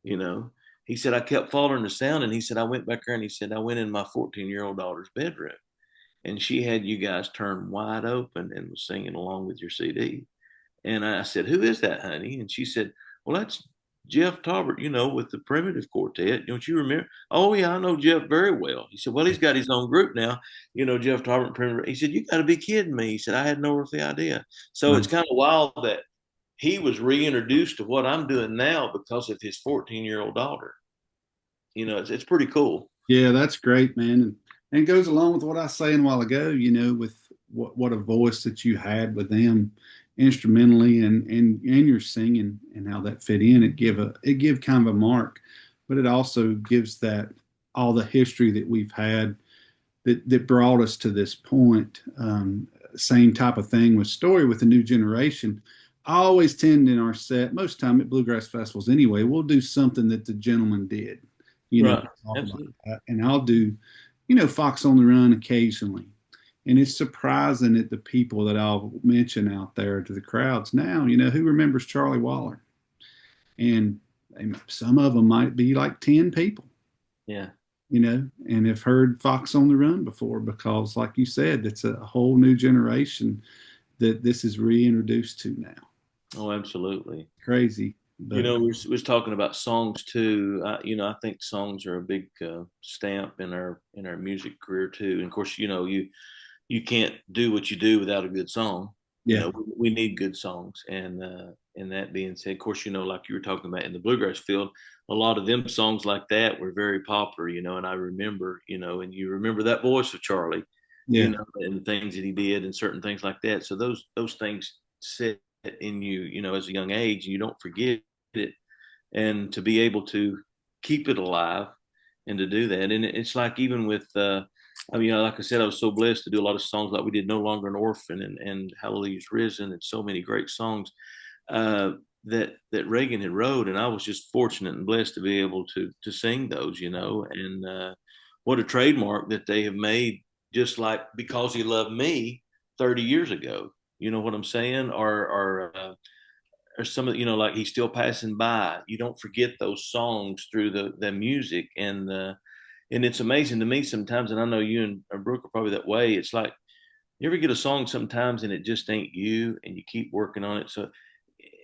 Speaker 3: you know. He said, I kept following the sound, and he said, I went back there, and he said, I went in my 14-year-old daughter's bedroom, and she had you guys turned wide open and was singing along with your CD. And I said, "Who is that, honey?" And she said, "Well, that's Jeff Tolbert, with the Primitive Quartet. Don't you remember?" "Oh, yeah, I know Jeff very well." He said, "Well, he's got his own group now, Jeff Tolbert Primitive." He said, "You got to be kidding me." He said, "I had no earthly idea." So
Speaker 2: Right.
Speaker 3: it's kind of wild that he was reintroduced to what I'm doing now because of his 14-year-old daughter. It's pretty cool.
Speaker 2: Yeah, that's great, man. And it goes along with what I was saying a while ago, with what a voice that you had with them instrumentally and your singing and how that fit in. It give kind of a mark, but it also gives that all the history that we've had that brought us to this point. Same type of thing with story with the new generation. I always tend in our set, most time at bluegrass festivals anyway, we'll do something that the gentleman did,
Speaker 3: Right.
Speaker 2: talk about
Speaker 3: Absolutely.
Speaker 2: that. And I'll do, Fox on the Run occasionally. And it's surprising at the people that I'll mention out there to the crowds now, who remembers Charlie Waller? And some of them might be like 10 people,
Speaker 3: Yeah.
Speaker 2: and have heard Fox on the Run before because, like you said, it's a whole new generation that this is reintroduced to now.
Speaker 3: Oh, absolutely.
Speaker 2: Crazy. But
Speaker 3: We was talking about songs too. I think songs are a big stamp in our music career too. And of course, you can't do what you do without a good song.
Speaker 2: yeah,
Speaker 3: We need good songs. And that being said, of course, like you were talking about in the bluegrass field, a lot of them songs like that were very popular. And I remember, and you remember that voice of Charlie,
Speaker 2: yeah,
Speaker 3: and the things that he did and certain things like that. So those things sit in you, as a young age, and you don't forget it. And to be able to keep it alive and to do that. And it's like, even with, like I said, I was so blessed to do a lot of songs like we did No Longer an Orphan and Hallelujah's Risen and so many great songs that Reagan had wrote. And I was just fortunate and blessed to be able to sing those, and what a trademark that they have made, just like Because He Loved Me 30 years ago. You know what I'm saying? Or some of like He's Still Passing By. You don't forget those songs through the music, and it's amazing to me sometimes, and I know you and Brooke are probably that way. It's like you ever get a song sometimes and it just ain't you, and you keep working on it. So,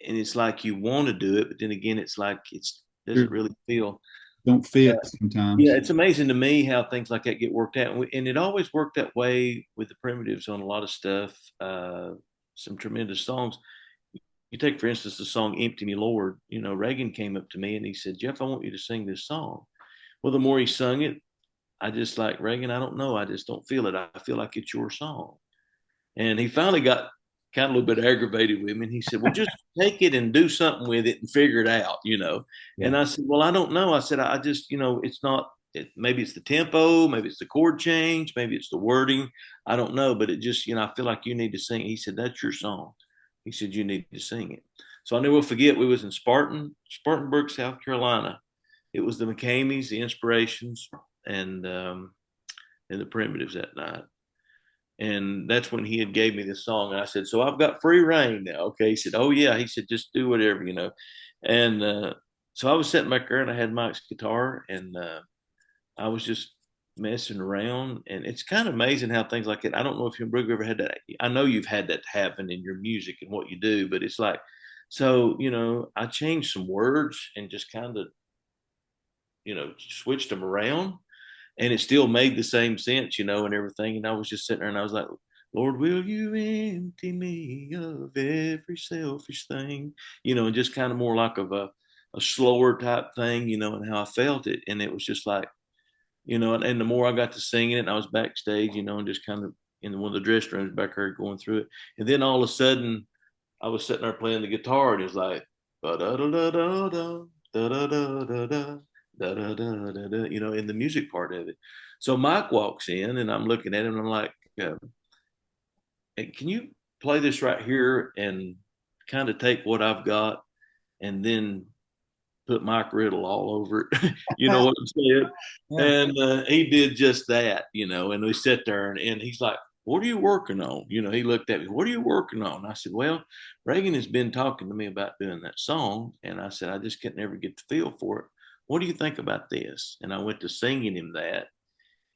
Speaker 3: and it's like you want to do it, but then again, it's like it doesn't
Speaker 2: sure.
Speaker 3: really feel.
Speaker 2: Don't
Speaker 3: Uh,
Speaker 2: fit
Speaker 3: yeah,
Speaker 2: sometimes.
Speaker 3: it's amazing to me how things like that get worked out, and it always worked that way with the Primitives on a lot of stuff. Some tremendous songs. You take, for instance, the song "Empty Me, Lord." Reagan came up to me and he said, "Jeff, I want you to sing this song." Well, the more he sung it, I just like, "Reagan, I don't know. I just don't feel it. I feel like it's your song." And he finally got kind of a little bit aggravated with me. And he said, well, just take it and do something with it and figure it out, Yeah. And I said, well, I don't know. I said, I just, it's not, maybe it's the tempo, maybe it's the chord change, maybe it's the wording. I don't know, but it just, I feel like you need to sing. He said, that's your song. He said, you need to sing it. So I never will forget, we was in Spartanburg, South Carolina. It was the McCameys, the Inspirations, and the Primitives that night. And that's when he had gave me this song. And I said, so I've got free reign now. Okay. He said, oh yeah. He said, just do whatever, And so I was sitting back there and I had Mike's guitar and I was just messing around. And it's kind of amazing how things like it. I don't know if you and Brooke ever had that. I know you've had that happen in your music and what you do, but it's like, so, I changed some words and just kind of, switched them around. And it still made the same sense, and everything. And I was just sitting there and I was like, Lord, will you empty me of every selfish thing? And just kind of more like of a slower type thing, and how I felt it. And it was just like, and the more I got to singing it, and I was backstage, and just kind of in one of the dressing rooms back there going through it. And then all of a sudden I was sitting there playing the guitar and it was like, da da da da da da da da da da. Da, da, da, da, da, in the music part of it. So Mike walks in and I'm looking at him and I'm like, hey, can you play this right here and kind of take what I've got and then put Mike Riddle all over it? You know what I'm saying? Yeah. And he did just that, and we sat there and he's like, what are you working on? He looked at me, what are you working on? I said, well, Reagan has been talking to me about doing that song. And I said, I just couldn't ever get the feel for it. What do you think about this? And I went to singing him that.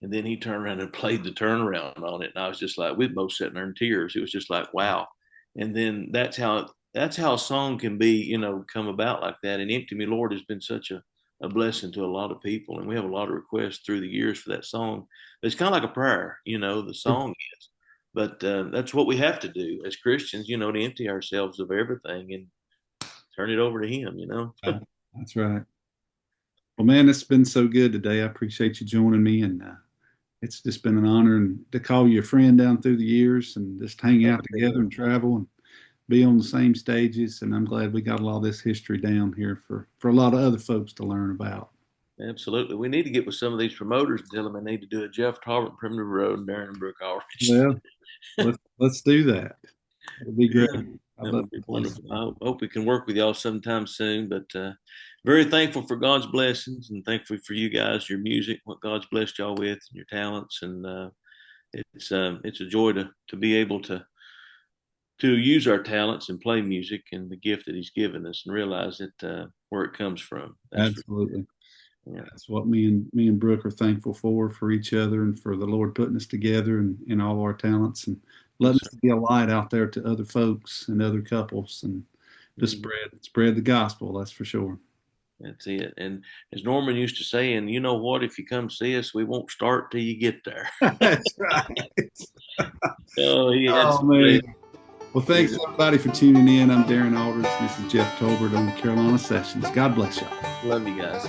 Speaker 3: And then he turned around and played the turnaround on it. And I was just like, we both sitting there in tears. It was just like, wow. And then that's how a song can be, come about like that. And Empty Me, Lord has been such a blessing to a lot of people. And we have a lot of requests through the years for that song. It's kind of like a prayer, the song is. But that's what we have to do as Christians, to empty ourselves of everything and turn it over to him,
Speaker 2: That's right. Well, man, it's been so good today. I appreciate you joining me, and it's just been an honor and to call you a friend down through the years and just hang out together and travel and be on the same stages. And I'm glad we got a lot of this history down here for a lot of other folks to learn about.
Speaker 3: Absolutely. We need to get with some of these promoters and tell them they need to do a Jeff Tolbert, Primitive Road, and Darin and Brooke Aldridge.
Speaker 2: Well, let's do that. It'll be great.
Speaker 3: Yeah, that would be wonderful. I hope we can work with y'all sometime soon, but very thankful for God's blessings and thankful for you guys, your music, what God's blessed y'all with, and your talents. And it's a joy to be able to use our talents and play music and the gift that He's given us and realize that where it comes from.
Speaker 2: Absolutely. Yeah. That's what me and Brooke are thankful for each other and for the Lord putting us together and all our talents and letting us be a light out there to other folks and other couples and to spread the gospel. That's for sure.
Speaker 3: That's it. And as Norman used to say, and you know what, if you come see us, we won't start till you get there.
Speaker 2: That's right.
Speaker 3: Oh,
Speaker 2: man. Well, thanks everybody for tuning in. I'm Darin Aldridge. This is Jeff Tolbert on the Carolina Sessions. God bless y'all.
Speaker 3: Love you guys.